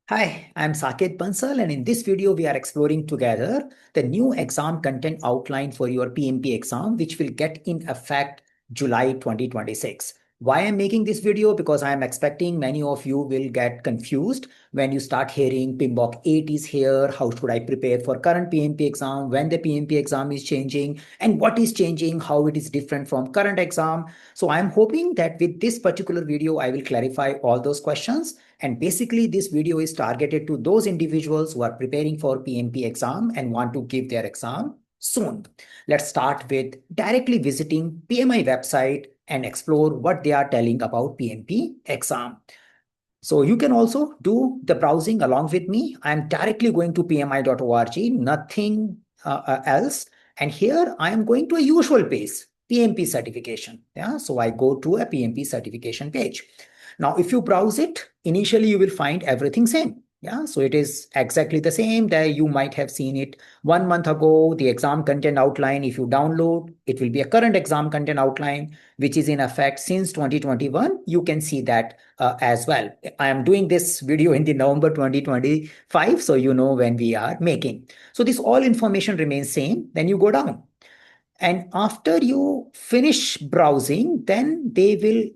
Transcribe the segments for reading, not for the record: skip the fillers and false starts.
Hi, I'm Saket Bansal, and in this video, we are exploring together the new exam content outline for your PMP exam, which will get in effect July 2026. Why I'm making this video? Because I'm expecting many of you will get confused when you start hearing PMBOK 8 is here. How should I prepare for current PMP exam? When the PMP exam is changing and what is changing, how it is different from current exam. So I'm hoping that with this particular video, I will clarify all those questions. And basically, this video is targeted to those individuals who are preparing for PMP exam and want to give their exam soon. Let's start with directly visiting PMI website and explore what they are telling about PMP exam. So you can also do the browsing along with me. I'm directly going to pmi.org, nothing else. And here I am going to a usual page, PMP certification. Yeah, so I go to a PMP certification page. Now, if you browse it, initially you will find everything same. Yeah, so it is exactly the same that you might have seen it 1 month ago. The exam content outline, if you download, it will be a current exam content outline, which is in effect since 2021. You can see that as well. I am doing this video in the November 2025, so you know when we are making. So this all information remains same. Then you go down. And after you finish browsing, then they will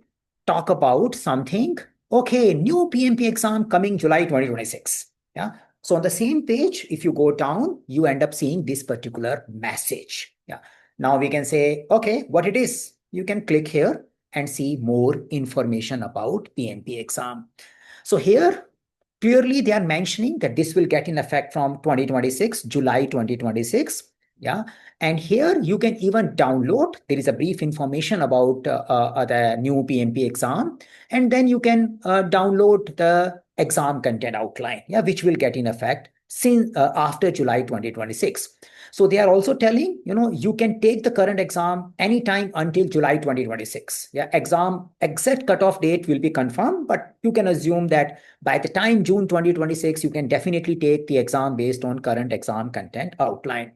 talk about something. Okay, new PMP exam coming July 2026. Yeah. So on the same page, if you go down, you end up seeing this particular message. Yeah. Now we can say, okay, what it is. You can click here and see more information about PMP exam. So here, clearly they are mentioning that this will get in effect from 2026, July 2026. Yeah. And here you can even download. There is a brief information about the new PMP exam. And then you can download the exam content outline, yeah, which will get in effect since after July 2026. So they are also telling, you can take the current exam anytime until July 2026. Yeah, exam exact cutoff date will be confirmed, but you can assume that by the time June 2026, you can definitely take the exam based on current exam content outline.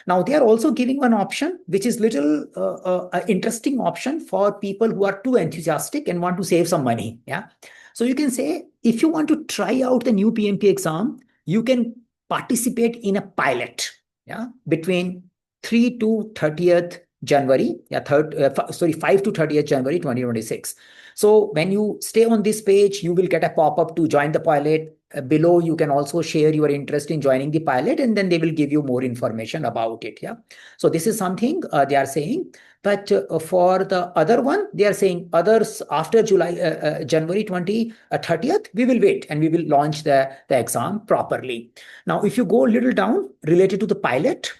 Now, they are also giving one option, which is little interesting option for people who are too enthusiastic and want to save some money. Yeah. So you can say, if you want to try out the new PMP exam, you can participate in a pilot. Yeah. Between 3 to 30th January. Yeah. 5 to 30th January 2026. So when you stay on this page, you will get a pop-up to join the pilot. Below, you can also share your interest in joining the pilot, and then they will give you more information about it. Yeah. So this is something they are saying. But for the other one, they are saying others after January 30th, we will wait and we will launch the exam properly. Now, if you go a little down related to the pilot,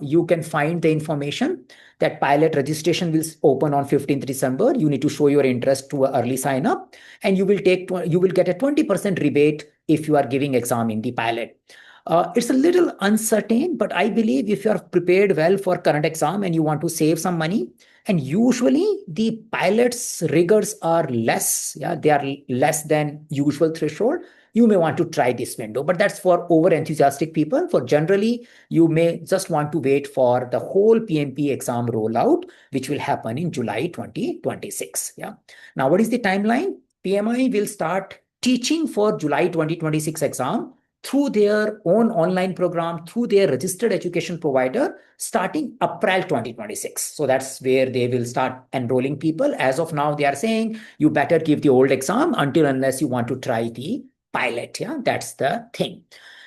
you can find the information that pilot registration will open on 15th December. You need to show your interest to early sign up, and you will get a 20% rebate if you are giving exam in the pilot. It's a little uncertain, but I believe if you are prepared well for current exam and you want to save some money, and usually the pilot's rigors are less, yeah, they are less than usual threshold. You may want to try this window, but that's for over enthusiastic people. For generally, you may just want to wait for the whole PMP exam rollout, which will happen in July 2026. Yeah. Now, what is the timeline? PMI will start teaching for July 2026 exam through their own online program, through their registered education provider, starting April 2026. So that's where they will start enrolling people. As of now, they are saying you better give the old exam until unless you want to try the pilot. Yeah, that's the thing.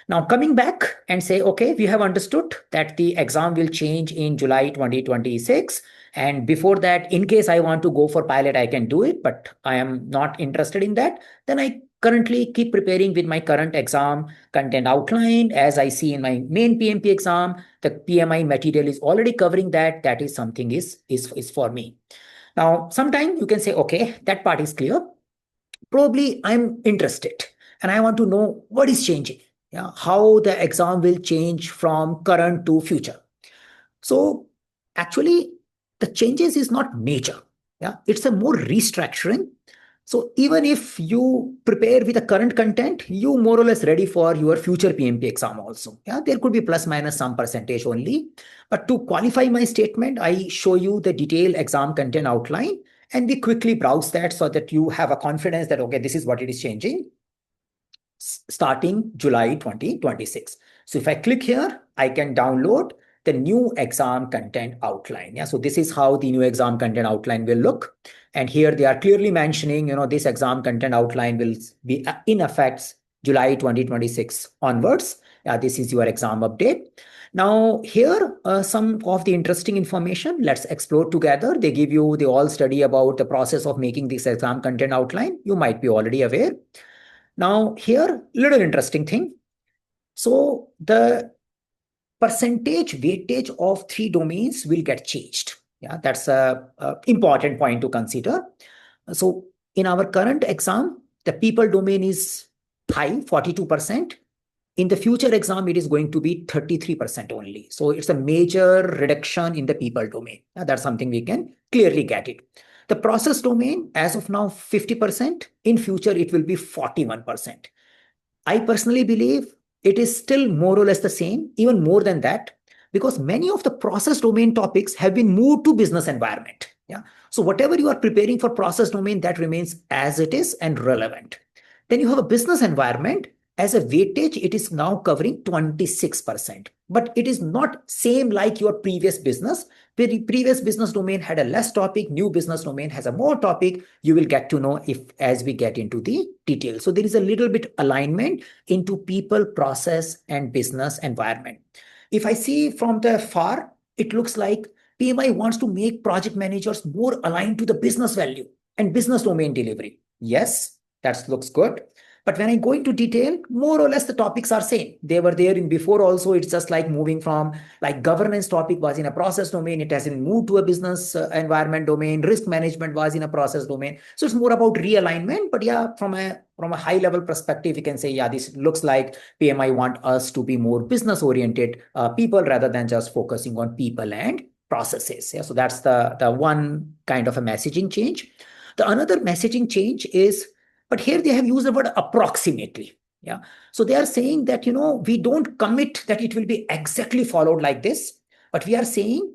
Now, coming back and say, okay, we have understood that the exam will change in July 2026. And before that, in case I want to go for pilot, I can do it, but I am not interested in that. Then I currently keep preparing with my current exam content outline. As I see in my main PMP exam, the PMI material is already covering that. That is something is for me. Now, sometime you can say, okay, that part is clear. Probably I'm interested and I want to know what is changing. Yeah, how the exam will change from current to future. So actually, the changes is not major. Yeah, it's a more restructuring. So even if you prepare with the current content, you more or less ready for your future PMP exam also. Yeah, there could be plus minus some percentage only. But to qualify my statement, I show you the detailed exam content outline, and we quickly browse that so that you have a confidence that, okay, this is what it is changing. starting July 2026. So if I click here, I can download the new exam content outline. Yeah, so this is how the new exam content outline will look. And here they are clearly mentioning, this exam content outline will be in effect July 2026 onwards. This is your exam update. Now here, some of the interesting information, let's explore together. They all study about the process of making this exam content outline. You might be already aware. Now here, little interesting thing. So the percentage weightage of three domains will get changed. Yeah, that's a important point to consider. So in our current exam, the people domain is high, 42%. In the future exam, it is going to be 33% only. So it's a major reduction in the people domain. That's something we can clearly get it. The process domain, as of now, 50%. In future, it will be 41%. I personally believe it is still more or less the same, even more than that, because many of the process domain topics have been moved to business environment. Yeah. So whatever you are preparing for process domain, that remains as it is and relevant. Then you have a business environment. As a weightage, it is now covering 26%. But it is not same like your previous business. The previous business domain had a less topic, new business domain has a more topic. You will get to know if as we get into the details. So there is a little bit alignment into people, process, and business environment. If I see from the far, it looks like PMI wants to make project managers more aligned to the business value and business domain delivery. Yes, that looks good. But when I go into detail, more or less the topics are same. They were there in before also. It's just like moving from like governance topic was in a process domain. It has been moved to a business environment domain. Risk management was in a process domain. So it's more about realignment. But yeah, from a high level perspective, you can say, yeah, this looks like PMI want us to be more business oriented people rather than just focusing on people and processes. Yeah, so that's the one kind of a messaging change. The another messaging change is, but here they have used the word approximately. Yeah. So they are saying that, we don't commit that it will be exactly followed like this, but we are saying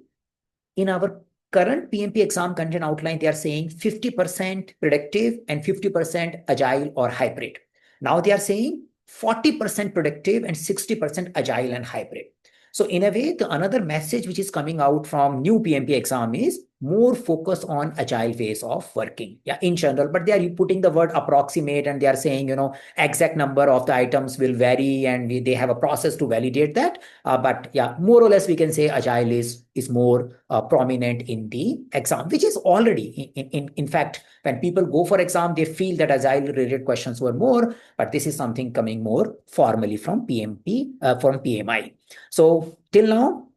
in our current PMP exam content outline, they are saying 50% predictive and 50% agile or hybrid. Now they are saying 40% predictive and 60% agile and hybrid. So in a way, the another message which is coming out from new PMP exam is more focus on agile ways of working. Yeah, in general, but they are putting the word approximate and they are saying, exact number of the items will vary and they have a process to validate that. But yeah, more or less we can say agile is more prominent in the exam, which is already in fact, when people go for exam, they feel that agile related questions were more, but this is something coming more formally from from PMI. So till now,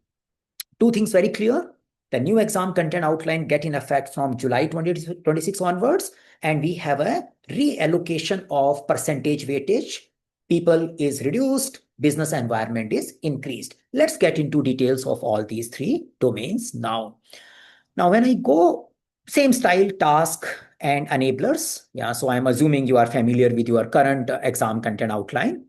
two things very clear. The new exam content outline get in effect from July 2026 onwards, and we have a reallocation of percentage weightage. People is reduced, business environment is increased. Let's get into details of all these three domains now. Now, when I go same style, task and enablers. Yeah, so I'm assuming you are familiar with your current exam content outline.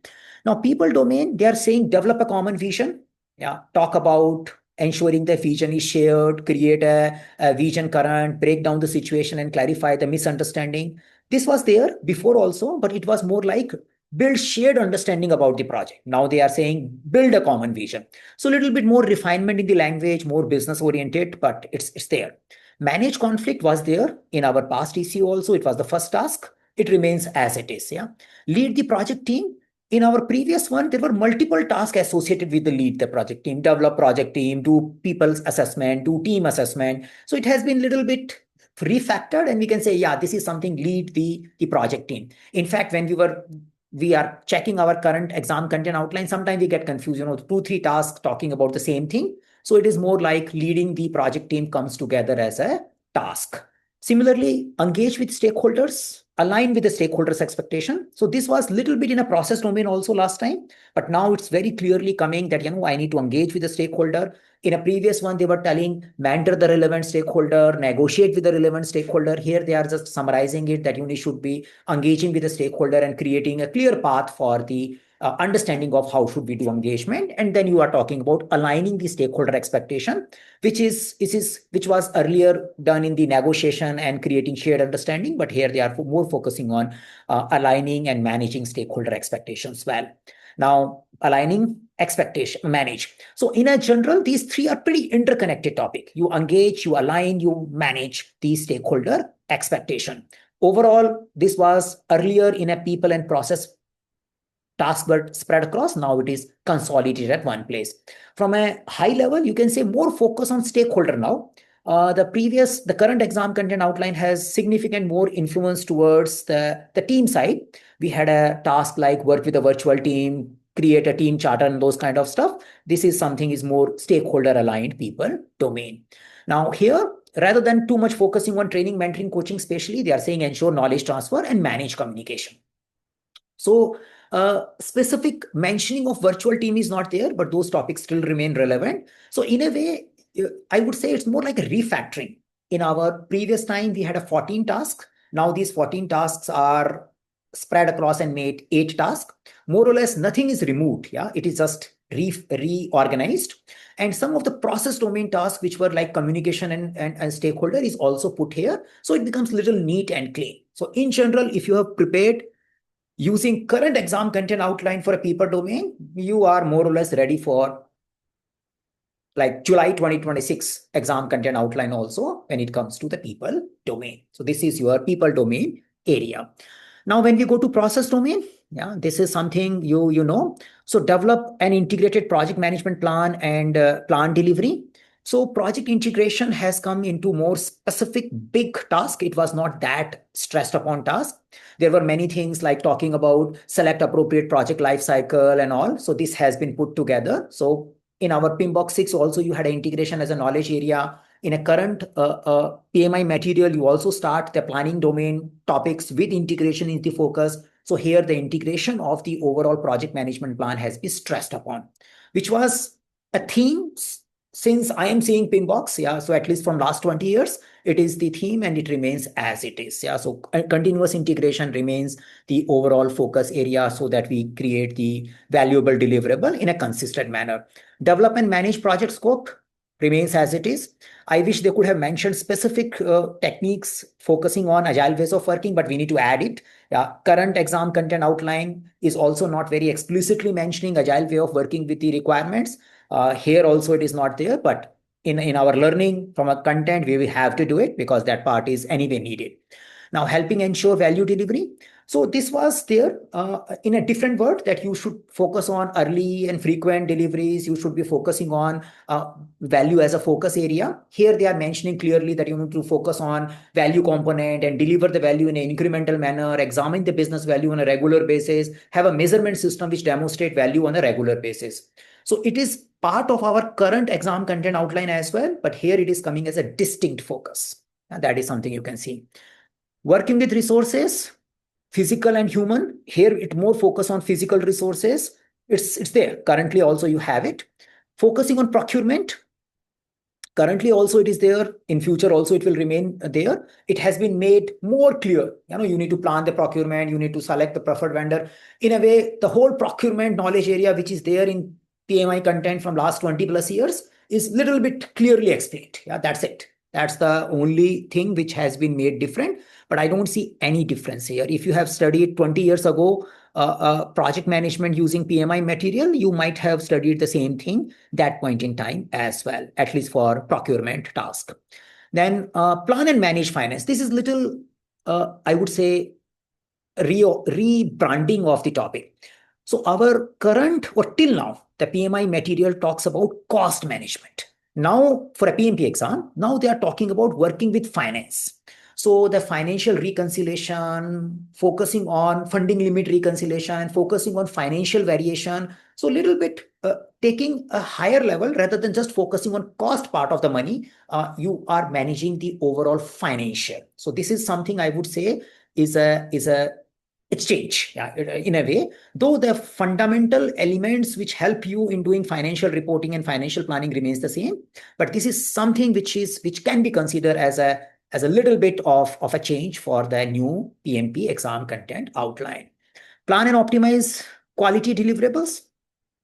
Now, people domain, they are saying develop a common vision. Yeah, talk about ensuring the vision is shared, create a vision current, break down the situation and clarify the misunderstanding. This was there before also, but it was more like build shared understanding about the project. Now they are saying build a common vision. So a little bit more refinement in the language, more business oriented, but it's there. Manage conflict was there in our past ECU also. It was the first task. It remains as it is. Yeah. Lead the project team. In our previous one, there were multiple tasks associated with the lead the project team, develop project team, do people's assessment, do team assessment. So it has been a little bit refactored and we can say, yeah, this is something lead the project team. In fact, when we are checking our current exam content outline, sometimes we get confused, 2-3 tasks talking about the same thing. So it is more like leading the project team comes together as a task. Similarly, engage with stakeholders, align with the stakeholders' expectation. So this was little bit in a process domain also last time, but now it's very clearly coming that, I need to engage with the stakeholder. In a previous one, they were telling mentor the relevant stakeholder, negotiate with the relevant stakeholder. Here, they are just summarizing it that you should be engaging with the stakeholder and creating a clear path for the understanding of how should we do engagement, and then you are talking about aligning the stakeholder expectation, which was earlier done in the negotiation and creating shared understanding, but here they are more focusing on aligning and managing stakeholder expectations well. Now, aligning, expectation, manage. So in a general, these three are pretty interconnected topic. You engage, you align, you manage the stakeholder expectation. Overall, this was earlier in a people and process task were spread across. Now it is consolidated at one place. From a high level, you can say more focus on stakeholder now. The current exam content outline has significant more influence towards the team side. We had a task like work with a virtual team, create a team charter and those kind of stuff. This is something is more stakeholder aligned people domain. Now here, rather than too much focusing on training, mentoring, coaching, especially, they are saying ensure knowledge transfer and manage communication. So specific mentioning of virtual team is not there, but those topics still remain relevant. So in a way, I would say it's more like a refactoring. In our previous time, we had a 14 tasks. Now these 14 tasks are spread across and made 8 tasks. More or less, nothing is removed. Yeah, it is just reorganized. And some of the process domain tasks, which were like communication and stakeholder, is also put here. So it becomes little neat and clean. So in general, if you have prepared using current exam content outline for a people domain, you are more or less ready for like July 2026 exam content outline also when it comes to the people domain. So this is your people domain area. Now, when we go to process domain, yeah, this is something you know. So develop an integrated project management plan and plan delivery. So project integration has come into more specific big task. It was not that stressed upon task. There were many things like talking about select appropriate project life cycle and all. So this has been put together. So in our PMBOK 6 also, you had an integration as a knowledge area. In a current PMI material, you also start the planning domain topics with integration in the focus. So here the integration of the overall project management plan has been stressed upon, which was a theme since I am seeing PMBOK. Yeah, so at least from last 20 years, it is the theme and it remains as it is. Yeah, so continuous integration remains the overall focus area so that we create the valuable deliverable in a consistent manner. Develop and manage project scope remains as it is. I wish they could have mentioned specific techniques focusing on agile ways of working, but we need to add it. Current exam content outline is also not very explicitly mentioning agile way of working with the requirements. Here also it is not there, but in our learning from a content, we will have to do it because that part is anyway needed. Now, helping ensure value delivery. So this was there in a different word that you should focus on early and frequent deliveries. You should be focusing on value as a focus area. Here they are mentioning clearly that you need to focus on value component and deliver the value in an incremental manner, examine the business value on a regular basis, have a measurement system which demonstrate value on a regular basis. So it is part of our current exam content outline as well, but here it is coming as a distinct focus. And that is something you can see. Working with resources, physical and human. Here it more focus on physical resources. It's there. Currently also you have it. Focusing on procurement. Currently also it is there. In future also it will remain there. It has been made more clear. You need to plan the procurement. You need to select the preferred vendor. In a way, the whole procurement knowledge area, which is there in PMI content from last 20 plus years, is little bit clearly explained. Yeah, that's it. That's the only thing which has been made different. But I don't see any difference here. If you have studied 20 years ago project management using PMI material, you might have studied the same thing that point in time as well, at least for procurement task. Then plan and manage finance. This is little, I would say, rebranding of the topic. So our current or till now, the PMI material talks about cost management. Now for a PMP exam, now they are talking about working with finance. So the financial reconciliation, focusing on funding limit reconciliation, focusing on financial variation. So a little bit taking a higher level rather than just focusing on cost part of the money, you are managing the overall financial. So this is something I would say is a exchange, yeah, in a way, though the fundamental elements which help you in doing financial reporting and financial planning remains the same, but this is something which can be considered as a little bit of a change for the new PMP exam content outline. Plan and optimize quality deliverables,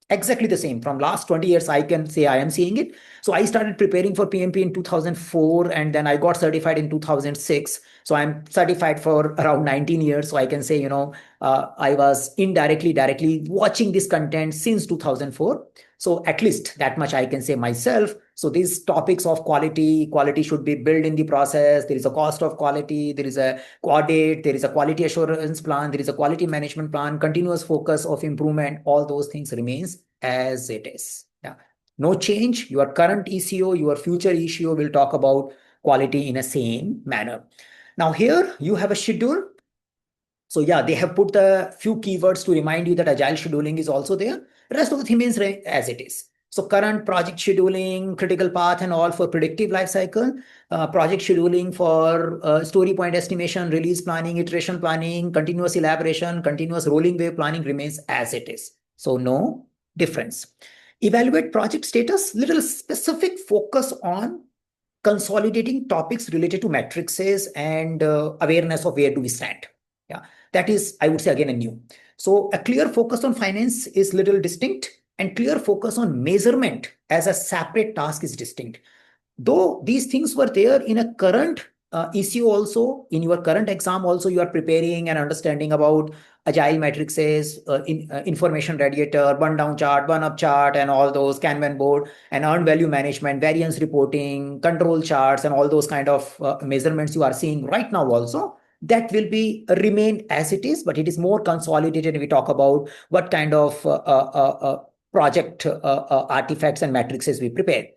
exactly the same. From last 20 years, I can say I am seeing it. So I started preparing for PMP in 2004, and then I got certified in 2006. So I'm certified for around 19 years. So I can say, I was directly watching this content since 2004. So at least that much I can say myself. So these topics of quality should be built in the process. There is a cost of quality. There is a audit. There is a quality assurance plan. There is a quality management plan, continuous focus of improvement. All those things remains as it is. Yeah. No change. Your current ECO, your future ECO will talk about quality in a same manner. Now here you have a schedule. So yeah, they have put the few keywords to remind you that agile scheduling is also there. The rest of the theme is as it is. So current project scheduling, critical path and all for predictive life cycle, project scheduling for story point estimation, release planning, iteration planning, continuous elaboration, continuous rolling wave planning remains as it is. So no difference. Evaluate project status, little specific focus on consolidating topics related to matrices and awareness of where do we stand. Yeah, that is, I would say, again a new. So a clear focus on finance is little distinct, and clear focus on measurement as a separate task is distinct. Though these things were there in a current ECO also, in your current exam also, you are preparing and understanding about agile matrices, information radiator, burn down chart, burn up chart, and all those Kanban board, and earned value management, variance reporting, control charts, and all those kind of measurements you are seeing right now also. That will be remain as it is, but it is more consolidated. We talk about what kind of project artifacts and matrices we prepare.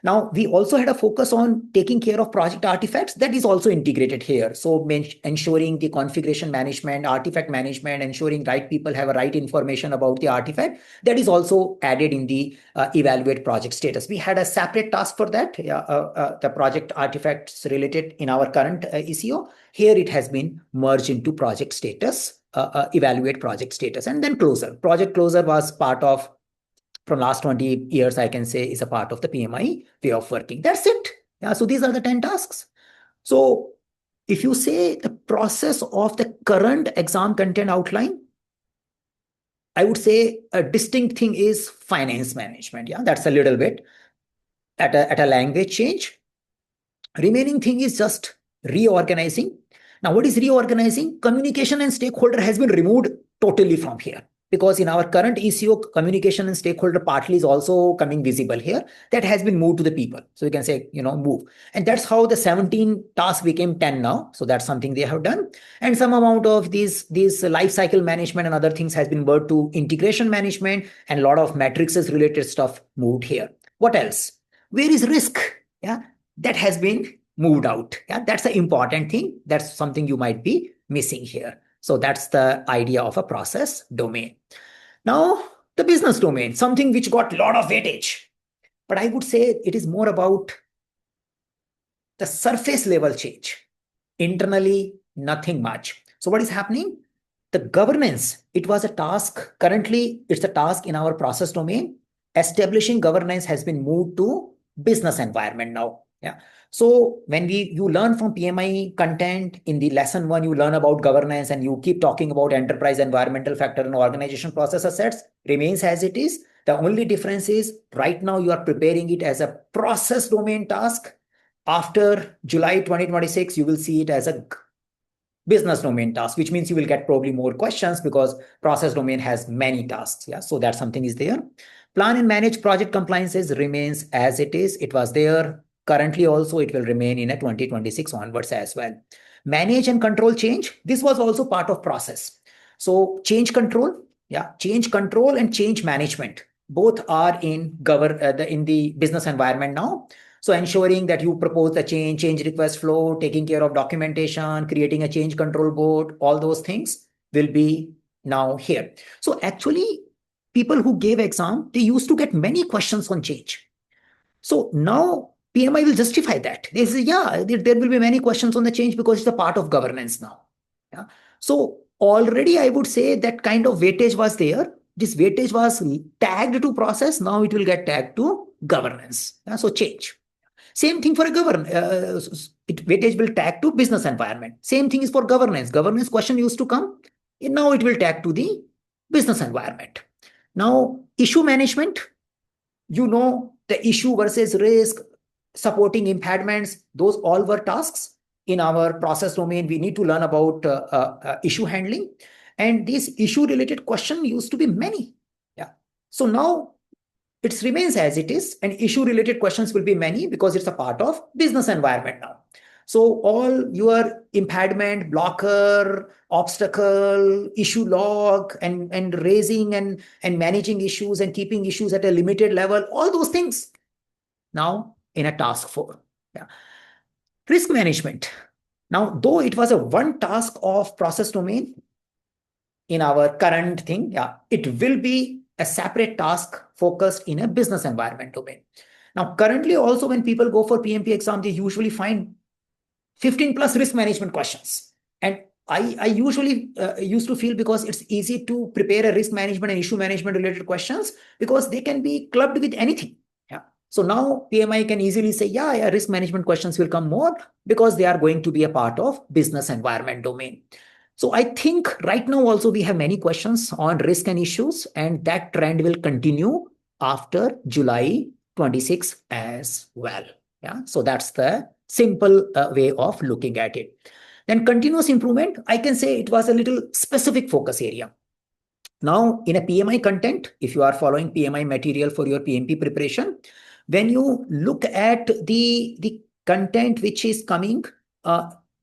Now, we also had a focus on taking care of project artifacts. That is also integrated here. So ensuring the configuration management, artifact management, ensuring right people have a right information about the artifact. That is also added in the evaluate project status. We had a separate task for that, the project artifacts related in our current ECO. Here it has been merged into project status, evaluate project status, and then closure. Project closure was part of, from last 20 years, I can say, is a part of the PMI way of working. That's it. Yeah. So these are the 10 tasks. So if you say the process of the current exam content outline, I would say a distinct thing is finance management. Yeah, that's a little bit at a language change. Remaining thing is just reorganizing. Now, what is reorganizing? Communication and stakeholder has been removed totally from here, because in our current ECO, communication and stakeholder partly is also coming visible here. That has been moved to the people. So you can say, move. And that's how the 17 tasks became 10 now. So that's something they have done. And some amount of these life cycle management and other things has been moved to integration management, and a lot of matrices related stuff moved here. What else? Where is risk? Yeah, that has been moved out. Yeah, that's an important thing. That's something you might be missing here. So that's the idea of a process domain. Now, the business domain, something which got a lot of weightage, but I would say it is more about the surface level change. Internally, nothing much. So what is happening? The governance, it was a task. Currently, it's a task in our process domain. Establishing governance has been moved to business environment now. Yeah. So when you learn from PMI content in the lesson 1, you learn about governance, and you keep talking about enterprise environmental factor and organization process assets remains as it is. The only difference is right now you are preparing it as a process domain task. After July 2026, you will see it as a business domain task, which means you will get probably more questions because process domain has many tasks. Yeah, so that something is there. Plan and manage project compliances remains as it is. It was there currently also. It will remain in a 2026 onwards as well. Manage and control change. This was also part of process. So change control, yeah, change control and change management both are in the business environment now. So ensuring that you propose the change request flow, taking care of documentation, creating a change control board, all those things will be now here. So actually, people who gave exam, they used to get many questions on change. So now PMI will justify that. They say, yeah, there will be many questions on the change because it's a part of governance now. Yeah. So already I would say that kind of weightage was there. This weightage was tagged to process. Now it will get tagged to governance. Yeah. So change. Same thing for a weightage will tag to business environment. Same thing is for governance. Governance question used to come. Now it will tag to the business environment. Now, issue management, the issue versus risk, supporting impediments, those all were tasks in our process domain. We need to learn about issue handling. And these issue related questions used to be many. Yeah. So now it remains as it is, and issue related questions will be many because it's a part of business environment now. So all your impediment, blocker, obstacle, issue log, and raising and managing issues and keeping issues at a limited level, all those things now in a task 4. Yeah. Risk management. Now, though it was a one task of process domain in our current thing, yeah, it will be a separate task focused in a business environment domain. Now, currently also when people go for PMP exam, they usually find 15 plus risk management questions. And I usually used to feel because it's easy to prepare a risk management and issue management related questions because they can be clubbed with anything. Yeah. So now PMI can easily say, yeah, risk management questions will come more because they are going to be a part of business environment domain. So I think right now also we have many questions on risk and issues, and that trend will continue after July 26 as well. Yeah. So that's the simple way of looking at it. Then continuous improvement, I can say it was a little specific focus area. Now, in a PMI content, if you are following PMI material for your PMP preparation, when you look at the content which is coming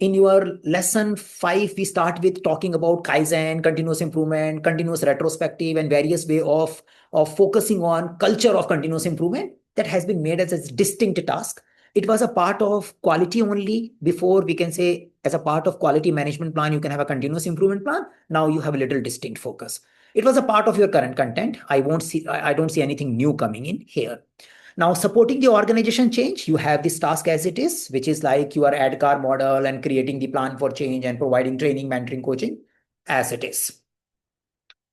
in your lesson 5, we start with talking about Kaizen, continuous improvement, continuous retrospective, and various way of focusing on culture of continuous improvement that has been made as a distinct task. It was a part of quality only. Before, we can say as a part of quality management plan, you can have a continuous improvement plan. Now you have a little distinct focus. It was a part of your current content. I don't see anything new coming in here. Now, supporting the organization change, you have this task as it is, which is like your ADKAR model and creating the plan for change and providing training, mentoring, coaching as it is.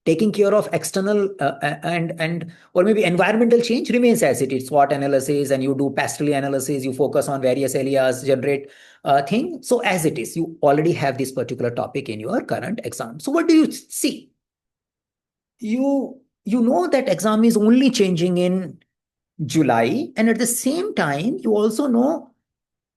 Taking care of external and or maybe environmental change remains as it is. SWOT analysis, and you do pastel analysis, you focus on various areas, generate thing. So as it is, you already have this particular topic in your current exam. So what do you see? You know that exam is only changing in July, and at the same time, you also know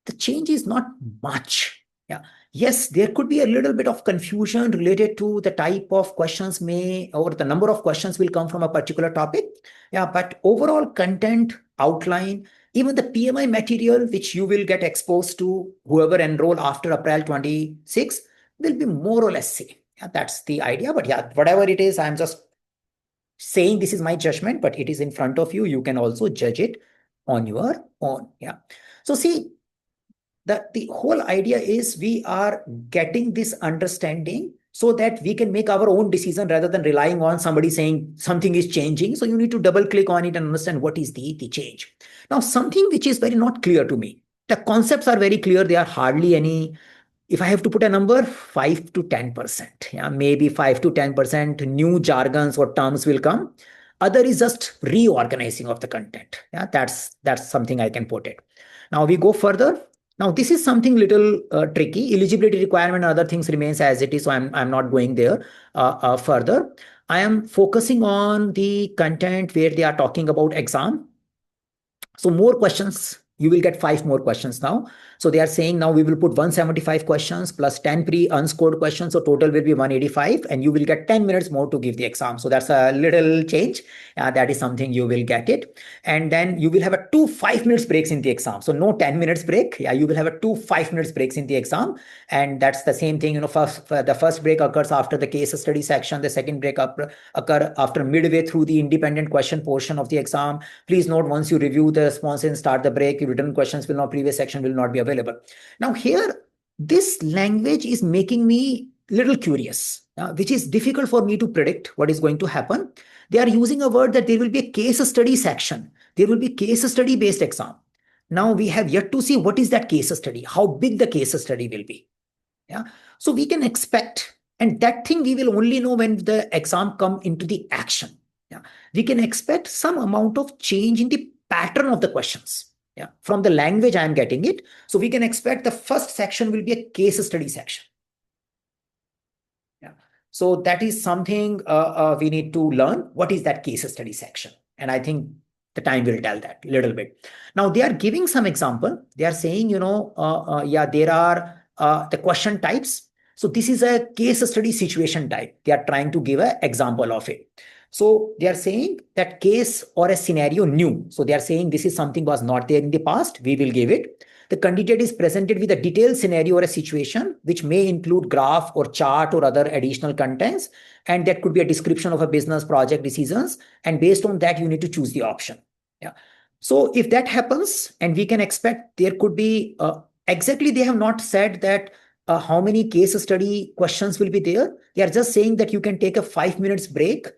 the change is not much. Yeah. Yes, there could be a little bit of confusion related to the type of questions or the number of questions will come from a particular topic. Yeah, but overall content outline, even the PMI material which you will get exposed to, whoever enroll after April 26, will be more or less same. Yeah, that's the idea. But yeah, whatever it is, I'm just saying this is my judgment, but it is in front of you. You can also judge it on your own. Yeah. So see, the whole idea is we are getting this understanding so that we can make our own decision rather than relying on somebody saying something is changing. So you need to double click on it and understand what is the change. Now, something which is very not clear to me. The concepts are very clear. They are hardly any. If I have to put a number, 5 to 10%, yeah, maybe 5 to 10% new jargons or terms will come. Other is just reorganizing of the content. Yeah, that's something I can put it. Now we go further. Now this is something little tricky. Eligibility requirement and other things remains as it is, so I'm not going there further. I am focusing on the content where they are talking about exam. So more questions. You will get 5 more questions now. So they are saying now we will put 175 questions plus 10 pre-unscored questions. So total will be 185, and you will get 10 minutes more to give the exam. So that's a little change. That is something you will get it. And then you will have a 2 5 minutes breaks in the exam. So no 10 minutes break. Yeah, you will have a 2 5 minutes breaks in the exam. And that's the same thing. The first break occurs after the case study section. The second break occur after midway through the independent question portion of the exam. Please note, once you review the response and start the break, written questions will not, previous section will not be available. Now here, this language is making me little curious, which is difficult for me to predict what is going to happen. They are using a word that there will be a case study section. There will be case study based exam. Now we have yet to see what is that case study, how big the case study will be. Yeah. So we can expect, and that thing we will only know when the exam come into the action. Yeah. We can expect some amount of change in the pattern of the questions. Yeah, from the language I am getting it. So we can expect the first section will be a case study section. Yeah. So that is something we need to learn. What is that case study section? And I think the time will tell that a little bit. Now they are giving some example. They are saying, yeah, there are the question types. So this is a case study situation type. They are trying to give an example of it. So they are saying that case or a scenario new. So they are saying this is something was not there in the past. We will give it. The candidate is presented with a detailed scenario or a situation, which may include graph or chart or other additional contents. And that could be a description of a business project decisions. And based on that, you need to choose the option. Yeah. So if that happens, and we can expect there could be exactly, they have not said that how many case study questions will be there. They are just saying that you can take a 5 minutes break.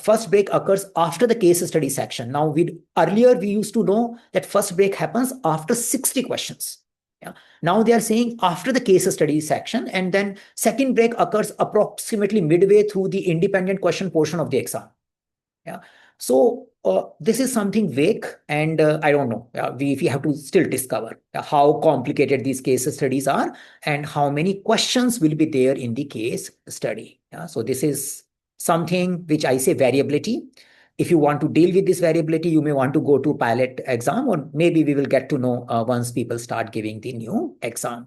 First break occurs after the case study section. Now, earlier we used to know that first break happens after 60 questions. Yeah. Now they are saying after the case study section, and then second break occurs approximately midway through the independent question portion of the exam. Yeah. So this is something vague, and I don't know. We have to still discover how complicated these case studies are and how many questions will be there in the case study. Yeah. So this is something which I say variability. If you want to deal with this variability, you may want to go to pilot exam, or maybe we will get to know once people start giving the new exam.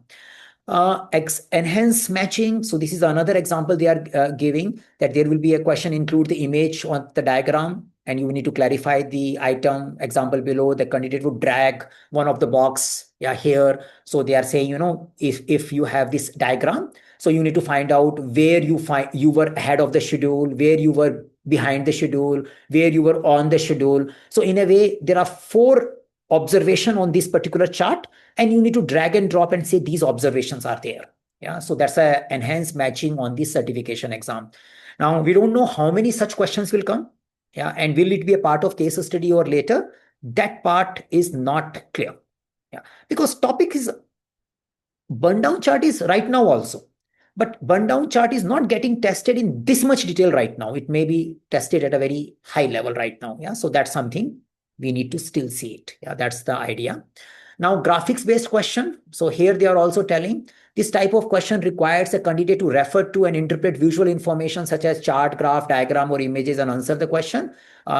Enhance matching. So this is another example they are giving, that there will be a question include the image on the diagram, and you need to clarify the item. Example below, the candidate would drag one of the box here. So they are saying, if you have this diagram, so you need to find out where you were ahead of the schedule, where you were behind the schedule, where you were on the schedule. So in a way, there are 4 observation on this particular chart, and you need to drag and drop and say these observations are there. Yeah, so that's a enhanced matching on this certification exam. Now we don't know how many such questions will come. Yeah, and will it be a part of case study or later? That part is not clear. Yeah, because topic is burn down chart is right now also, but burn down chart is not getting tested in this much detail right now. It may be tested at a very high level right now. Yeah, so that's something we need to still see it. Yeah, that's the idea. Now, graphics based question. So here they are also telling this type of question requires a candidate to refer to and interpret visual information such as chart, graph, diagram, or images and answer the question.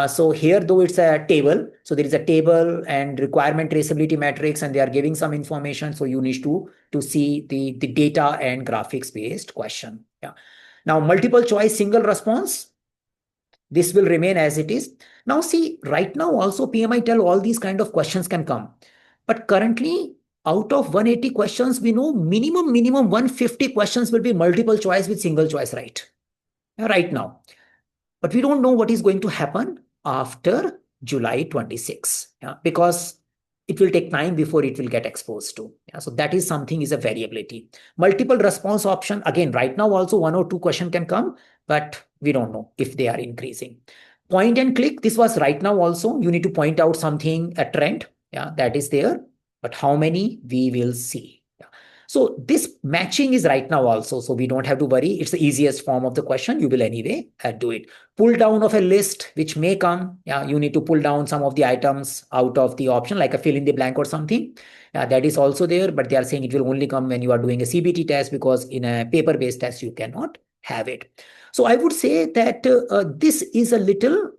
So here, though it's a table, so there is a table and requirement traceability matrix, and they are giving some information. So you need to see the data and graphics based question. Yeah. Now, multiple choice, single response. This will remain as it is. Now, see, right now also PMI tell all these kind of questions can come. But currently, out of 180 questions, we know minimum 150 questions will be multiple choice with single choice right now. But we don't know what is going to happen after July 26, because it will take time before it will get exposed to. So that is something is a variability. Multiple response option, again, right now also 1 or 2 question can come, but we don't know if they are increasing. Point and click, this was right now also. You need to point out something, a trend, that is there. But how many we will see. So this matching is right now also. So we don't have to worry. It's the easiest form of the question. You will anyway do it. Pull down of a list which may come. Yeah, you need to pull down some of the items out of the option, like a fill in the blank or something. That is also there, but they are saying it will only come when you are doing a CBT test, because in a paper-based test, you cannot have it. So I would say that this is a little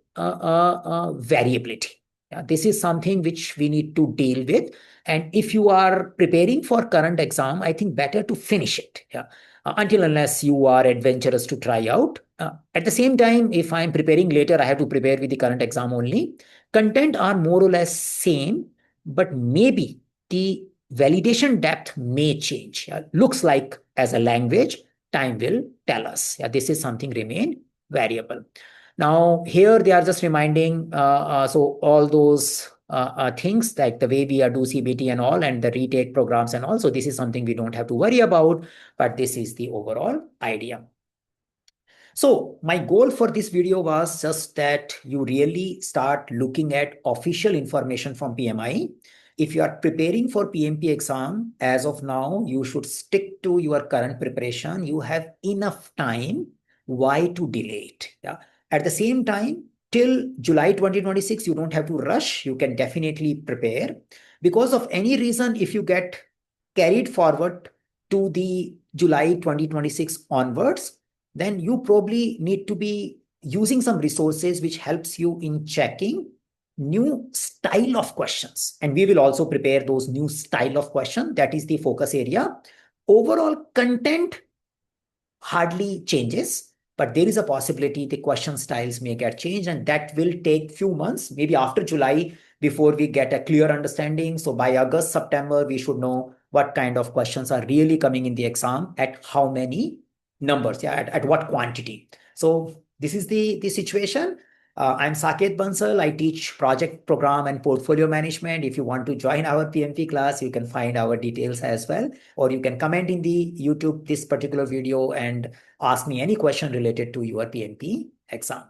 variability. This is something which we need to deal with. And if you are preparing for current exam, I think better to finish it. Until unless you are adventurous to try out. At the same time, if I'm preparing later, I have to prepare with the current exam only. Content are more or less same, but maybe the validation depth may change. Looks like as a language, time will tell us. This is something remain variable. Now here they are just reminding, so all those things like the way we are do CBT and all, and the retake programs and all. So this is something we don't have to worry about, but this is the overall idea. So my goal for this video was just that you really start looking at official information from PMI. If you are preparing for PMP exam, as of now, you should stick to your current preparation. You have enough time. Why to delay it? At the same time, till July 2026, you don't have to rush. You can definitely prepare. Because of any reason, if you get carried forward to the July 2026 onwards, then you probably need to be using some resources which helps you in checking new style of questions. And we will also prepare those new style of question. That is the focus area. Overall content hardly changes, but there is a possibility the question styles may get changed, and that will take few months, maybe after July, before we get a clear understanding. So by August, September, we should know what kind of questions are really coming in the exam, at how many numbers, yeah, at what quantity. So this is the situation. I'm Saket Bansal. I teach project, program, and portfolio management. If you want to join our PMP class, you can find our details as well, or you can comment in the YouTube this particular video and ask me any question related to your PMP exam.